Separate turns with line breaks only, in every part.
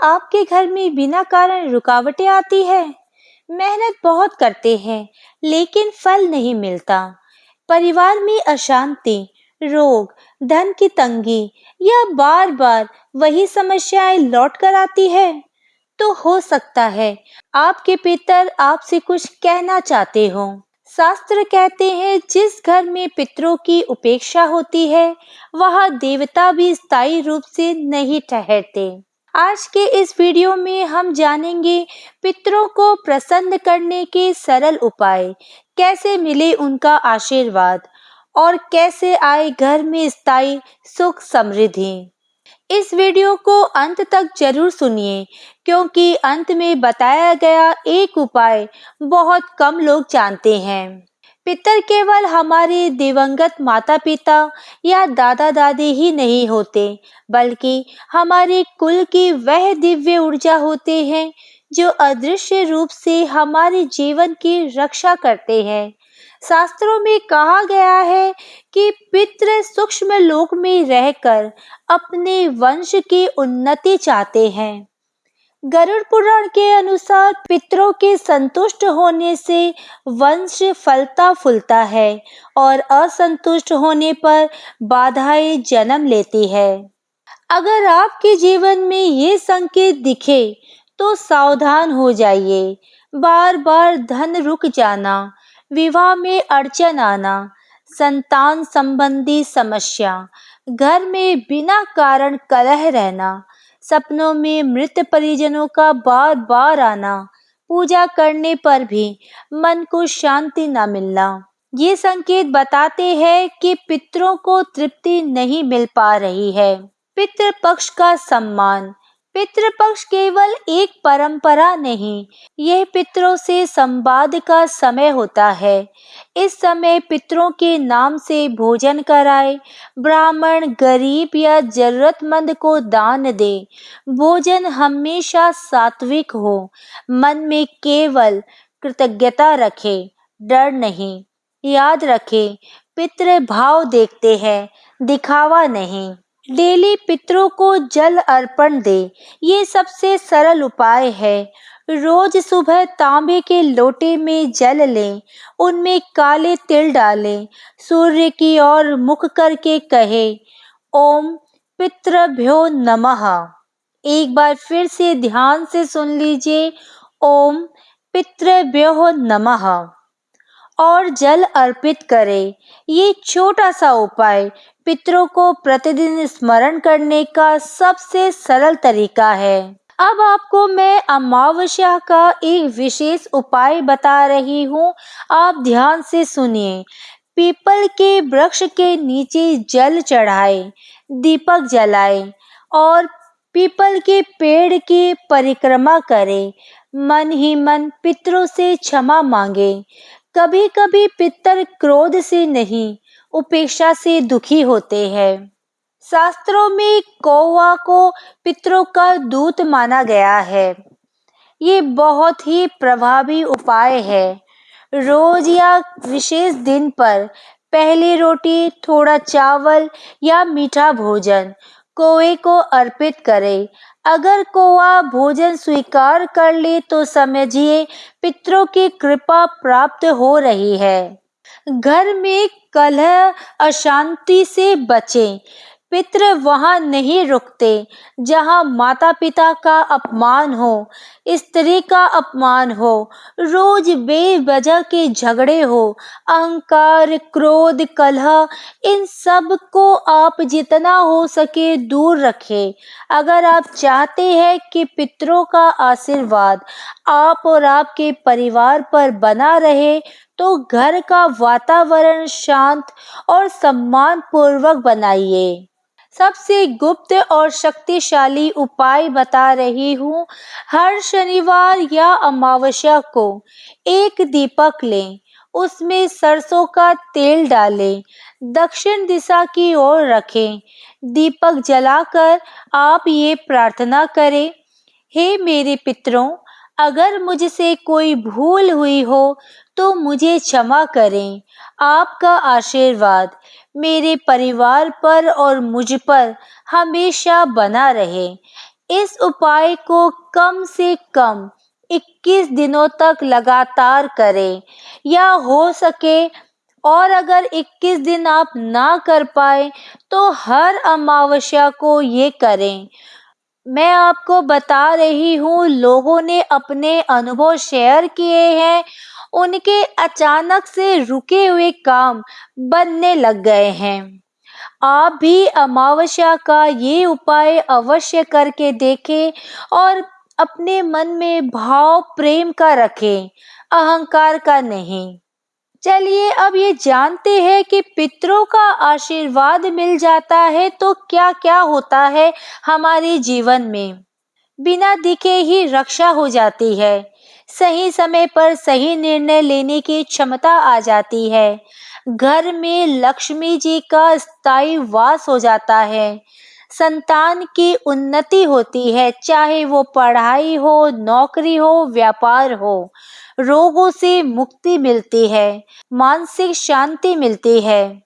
आपके घर में बिना कारण रुकावटें आती है? मेहनत बहुत करते हैं, लेकिन फल नहीं मिलता। परिवार में अशांति, रोग, धन की तंगी या बार-बार वही समस्याएं लौट कर आती है, तो हो सकता है आपके पितर आपसे कुछ कहना चाहते हो। शास्त्र कहते हैं जिस घर में पितरों की उपेक्षा होती है, वहाँ देवता भी स्थायी रूप से नहीं ठहरते। आज के इस वीडियो में हम जानेंगे पितरों को प्रसन्न करने के सरल उपाय, कैसे मिले उनका आशीर्वाद और कैसे आए घर में स्थायी सुख समृद्धि। इस वीडियो को अंत तक जरूर सुनिए, क्योंकि अंत में बताया गया एक उपाय बहुत कम लोग जानते हैं। पितर केवल हमारे दिवंगत माता पिता या दादा दादी ही नहीं होते, बल्कि हमारे कुल की वह दिव्य ऊर्जा होते हैं जो अदृश्य रूप से हमारे जीवन की रक्षा करते हैं। शास्त्रों में कहा गया है कि पितृ सूक्ष्म लोक में रहकर अपने वंश की उन्नति चाहते हैं। गरुड़ पुराण के अनुसार पितरों के संतुष्ट होने से वंश फलता फूलता है और असंतुष्ट होने पर बाधाएं जन्म लेती है। अगर आपके जीवन में ये संकेत दिखे तो सावधान हो जाइए। बार बार धन रुक जाना, विवाह में अड़चन आना, संतान संबंधी समस्या, घर में बिना कारण कलह रहना, सपनों में मृत परिजनों का बार बार आना, पूजा करने पर भी मन को शांति न मिलना, ये संकेत बताते हैं कि पितरों को तृप्ति नहीं मिल पा रही है। पितृपक्ष का सम्मान। पितृपक्ष केवल एक परंपरा नहीं, यह पितरों से संवाद का समय होता है। इस समय पितरों के नाम से भोजन कराए, ब्राह्मण, गरीब या जरूरतमंद को दान दे। भोजन हमेशा सात्विक हो, मन में केवल कृतज्ञता रखे, डर नहीं। याद रखे, पितृ भाव देखते हैं, दिखावा नहीं। डेली पितरों को जल अर्पण दे, ये सबसे सरल उपाय है। रोज सुबह तांबे के लोटे में जल लें, उनमें काले तिल डालें, सूर्य की ओर मुख करके कहे, ओम पितृभ्यो नमः। एक बार फिर से ध्यान से सुन लीजिए, ओम पितृभ्यो नमः, और जल अर्पित करें। ये छोटा सा उपाय पितरों को प्रतिदिन स्मरण करने का सबसे सरल तरीका है। अब आपको मैं अमावस्या का एक विशेष उपाय बता रही हूँ, आप ध्यान से सुनिए। पीपल के वृक्ष के नीचे जल चढ़ाए, दीपक जलाए और पीपल के पेड़ की परिक्रमा करें। मन ही मन पितरों से क्षमा मांगे। कभी कभी पितर क्रोध से नहीं, उपेक्षा से दुखी होते हैं। शास्त्रों में कौवा को पितरों का दूत माना गया है। ये बहुत ही प्रभावी उपाय है। रोज या विशेष दिन पर पहली रोटी, थोड़ा चावल या मीठा भोजन कौवे को अर्पित करें। अगर कौवा भोजन स्वीकार कर ले तो समझिए पितरों की कृपा प्राप्त हो रही है। घर में कलह, अशांति से बचें। पितृ वहां नहीं रुकते जहां माता पिता का अपमान हो, स्त्री का अपमान हो, रोज बेवजह के झगड़े हो, अहंकार, क्रोध, कलह, इन सब को आप जितना हो सके दूर रखें। अगर आप चाहते हैं कि पितरों का आशीर्वाद आप और आपके परिवार पर बना रहे, तो घर का वातावरण शांत और सम्मान पूर्वक बनाइए। सबसे गुप्त और शक्तिशाली उपाय बता रही हूँ। हर शनिवार या अमावस्या को एक दीपक लें, उसमें सरसों का तेल डालें, दक्षिण दिशा की ओर रखें। दीपक जलाकर आप ये प्रार्थना करें, हे मेरे पितरों, अगर मुझसे कोई भूल हुई हो तो मुझे क्षमा करें। आपका आशीर्वाद मेरे परिवार पर और मुझ पर हमेशा बना रहे। इस उपाय को कम से कम 21 दिनों तक लगातार करें, या हो सके और अगर 21 दिन आप ना कर पाए तो हर अमावस्या को ये करें। मैं आपको बता रही हूँ, लोगों ने अपने अनुभव शेयर किए हैं, उनके अचानक से रुके हुए काम बनने लग गए हैं। आप भी अमावस्या का ये उपाय अवश्य करके देखें और अपने मन में भाव प्रेम का रखें, अहंकार का नहीं। चलिए अब ये जानते हैं कि पितरों का आशीर्वाद मिल जाता है तो क्या क्या होता है हमारे जीवन में। बिना दिखे ही रक्षा हो जाती है, सही समय पर सही निर्णय लेने की क्षमता आ जाती है, घर में लक्ष्मी जी का स्थायी वास हो जाता है, संतान की उन्नति होती है, चाहे वो पढ़ाई हो, नौकरी हो, व्यापार हो, रोगों से मुक्ति मिलती है, मानसिक शांति मिलती है।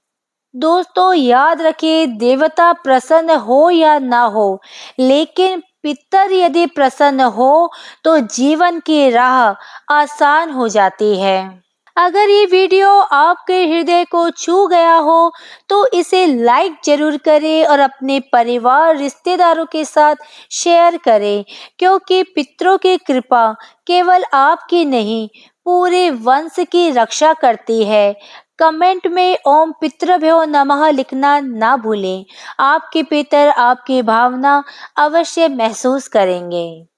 दोस्तों याद रखिए, देवता प्रसन्न हो या ना हो, लेकिन पितर यदि प्रसन्न हो तो जीवन की राह आसान हो जाती है। अगर ये वीडियो आपके हृदय को छू गया हो तो इसे लाइक जरूर करें और अपने परिवार रिश्तेदारों के साथ शेयर करें, क्योंकि पितरों की कृपा केवल आपकी नहीं, पूरे वंश की रक्षा करती है। कमेंट में ओम पितृभ्यो नमः लिखना ना भूलें। आपके पितर आपकी भावना अवश्य महसूस करेंगे।